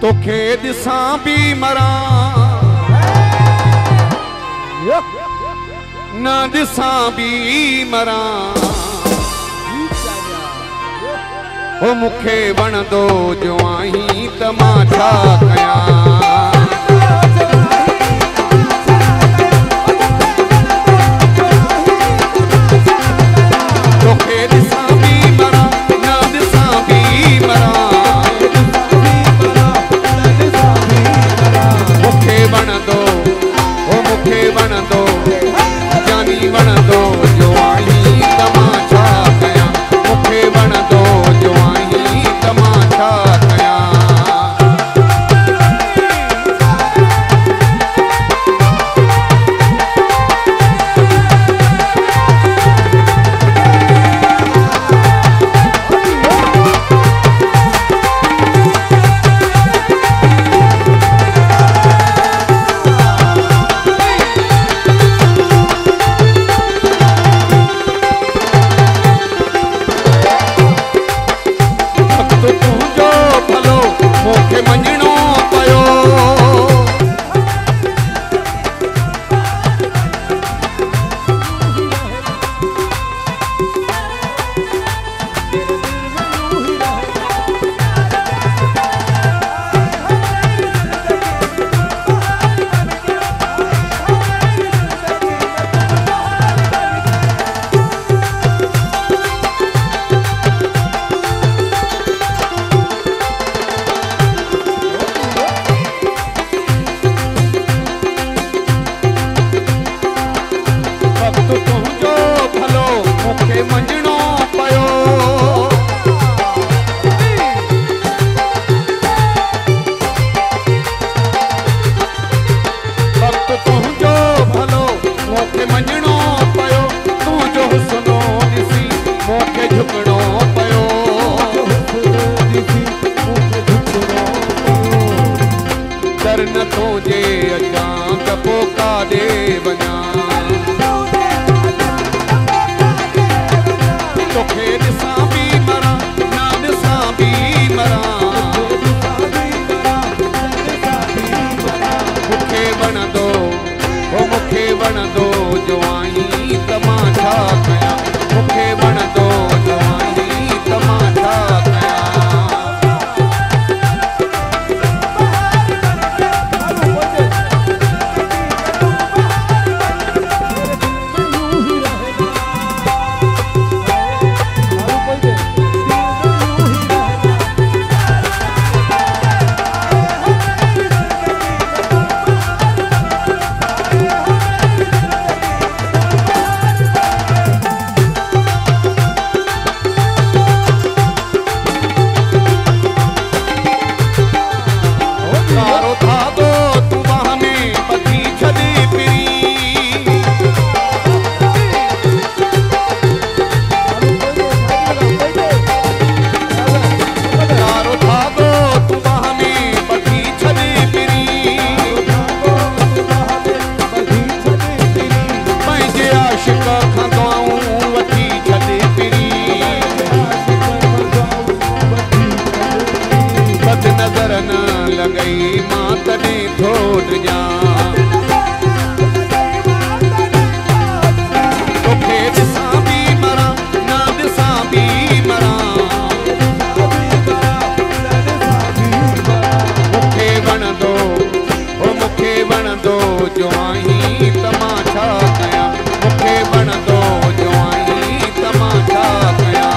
तोखे दिसां भी मरा न दिसां भी मरा ओ मुखे वणंदो जो आहीं त मां छा कयां तोखे दिसां भी मरा न दिसां भी मरा मुखे वणंदो ओ मुखे वणंदो जानी वणंदो जो आहीं त मां छा कयां मुखे वणंदो जो आहीं त मां छा कयां मंजणो पयो मंजणो पयो वक्त तुझो भलो मोखे मंजणो पयो तुझो हुस्नो ॾिसी मोखे झुकणो पयो दर न तुझे अॻियां त पोइ काॾे वञा तोखे दिसां भी मरा न दिसां भी मरा मुखे वणंदो ओ मुखे वणंदो जो आहीं त मां छा कयां मुखे वणंदो जो आहीं त मां छा कयां नजर न लगई मां तॾहिं थो ॾियां तोखे दिसां भी मरा न दिसां भी मरा मुखे वणंदो ओ मुखे वणंदो जो आहीं त मां छा कयां मुखे वणंदो जो आहीं त मां छा कयां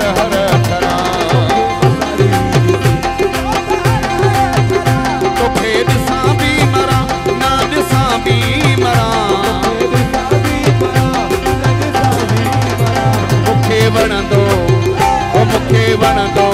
हर हर अखरा तोखे ॾिसां बि मरा ना ॾिसां बि मरा मूंखे वणंदो ओ मूंखे वणंदो